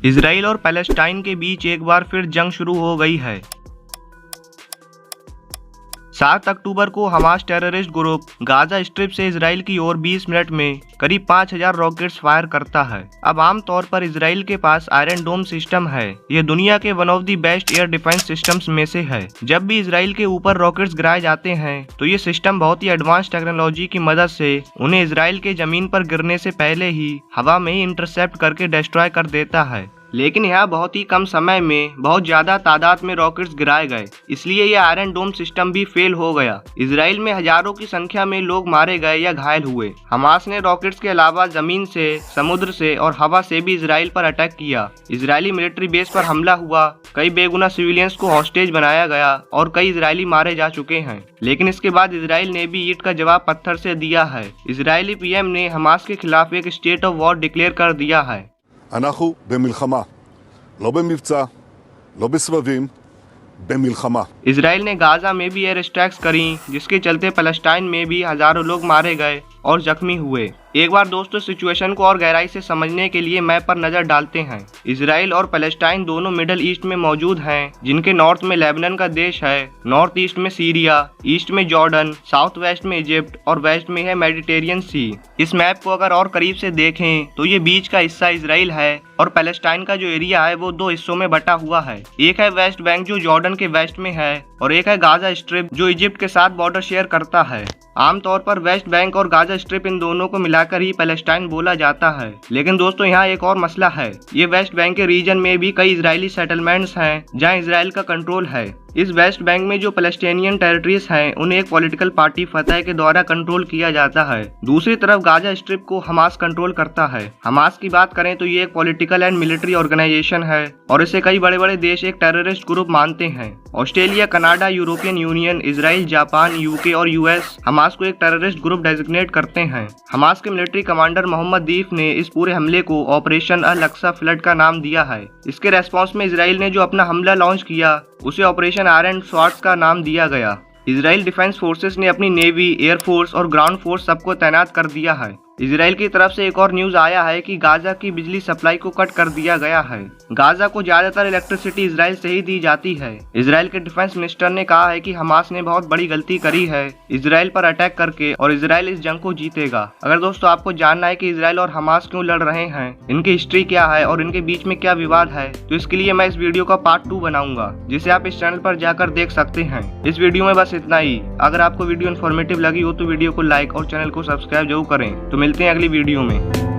Israel और Palestine के बीच एक बार फिर जंग शुरू हो गई है। 7 अक्टूबर को Hamas terrorist group Gaza strip से इसराइल की ओर 20 मिनट में करीब 5000 रॉकेट्स फायर करता है। अब आमतौर पर इसराइल के पास आयरन डोम सिस्टम है। ये दुनिया के one of the best air defence systems में से है। जब भी इसराइल के ऊपर रॉकेट्स गिराए जाते हैं तो ये सिस्टम बहुत ही एडवांस टेक्नोलॉजी की मदद से उन्हें इसराइल के जमीन पर गिरने से पहले ही हवा में ही इंटरसेप्ट करके डिस्ट्रॉय कर देता है। लेकिन यहाँ बहुत ही कम समय में बहुत ज्यादा तादाद में रॉकेट्स गिराए गए, इसलिए ये आयरन डोम सिस्टम भी फेल हो गया। इसराइल में हजारों की संख्या में लोग मारे गए या घायल हुए। हमास ने रॉकेट्स के अलावा जमीन से, समुद्र से और हवा से भी इसराइल पर अटैक किया। इसराइली मिलिट्री बेस पर हमला हुआ, कई बेगुनाह सिविलियंस को हॉस्टेज बनाया गया और कई इसराइली मारे जा चुके हैं। लेकिन इसके बाद इसराइल ने भी ईंट का जवाब पत्थर से दिया है। इसराइली पीएम ने हमास के खिलाफ एक स्टेट ऑफ वॉर डिक्लेयर कर दिया है। אנחנו במלחמה, לא במבצע, לא בסבבים, במלחמה। इसराइल ने गाजा में भी एयर स्ट्राइक्स करी, जिसके चलते पैलेस्टाइन में भी हजारों लोग मारे गए और जख्मी हुए। एक बार दोस्तों सिचुएशन को और गहराई से समझने के लिए मैप पर नजर डालते हैं। इसराइल और पैलेस्टाइन दोनों मिडिल ईस्ट में मौजूद हैं, जिनके नॉर्थ में लेबनान का देश है, नॉर्थ ईस्ट में सीरिया, ईस्ट में जॉर्डन, साउथ वेस्ट में इजिप्ट और वेस्ट में है मेडिटेरियन सी। इस मैप को अगर और करीब से देखें तो ये बीच का हिस्सा इसराइल है और पैलेस्टाइन का जो एरिया है वो 2 हिस्सों में बटा हुआ है। एक है वेस्ट बैंक जो जॉर्डन के वेस्ट में है और एक है गाजा स्ट्रिप जो इजिप्ट के साथ बॉर्डर शेयर करता है। आमतौर पर वेस्ट बैंक और गाजा स्ट्रिप इन दोनों को मिलाकर ही पैलेस्टाइन बोला जाता है। लेकिन दोस्तों यहाँ एक और मसला है। ये वेस्ट बैंक के रीजन में भी कई इजरायली सेटलमेंट्स हैं जहाँ इसराइल का कंट्रोल है। इस वेस्ट बैंक में जो पैलेस्टाइनियन टेरिटरीज हैं उन्हें एक पॉलिटिकल पार्टी फतह के द्वारा कंट्रोल किया जाता है। दूसरी तरफ गाजा स्ट्रिप को हमास कंट्रोल करता है। हमास की बात करें तो ये एक पॉलिटिकल एंड मिलिट्री ऑर्गेनाइजेशन है और इसे कई बड़े बड़े देश एक टेररिस्ट ग्रुप मानते हैं। Australia, Canada, European union, Israel, Japan, UK और यूएस हमास को एक टेररिस्ट ग्रुप डेजिग्नेट करते हैं। हमास के मिलिट्री कमांडर मोहम्मद दीफ ने इस पूरे हमले को ऑपरेशन अल अक्सा फ्लड का नाम दिया है। इसके रेस्पॉन्स में इसराइल ने जो अपना हमला लॉन्च किया उसे ऑपरेशन आयरन स्वॉर्ड का नाम दिया गया। इसराइल डिफेंस फोर्सेस ने अपनी नेवी, एयरफोर्स और ग्राउंड फोर्स सबको तैनात कर दिया है। इसराइल की तरफ से एक और न्यूज आया है कि गाजा की बिजली सप्लाई को कट कर दिया गया है। गाजा को ज्यादातर इलेक्ट्रिसिटी इसराइल से ही दी जाती है। इसराइल के डिफेंस मिनिस्टर ने कहा है कि हमास ने बहुत बड़ी गलती करी है इसराइल पर अटैक करके और इसराइल इस जंग को जीतेगा। अगर दोस्तों आपको जानना है कि इसराइल और हमास क्यों लड़ रहे हैं, इनकी हिस्ट्री क्या है और इनके बीच में क्या विवाद है, तो इसके लिए मैं इस वीडियो का पार्ट 2 बनाऊंगा, जिसे आप इस चैनल पर जाकर देख सकते हैं। इस वीडियो में बस इतना ही। अगर आपको वीडियो इन्फॉर्मेटिव लगी हो तो वीडियो को लाइक और चैनल को सब्सक्राइब जरूर करें। तो मिलते हैं अगली वीडियो में।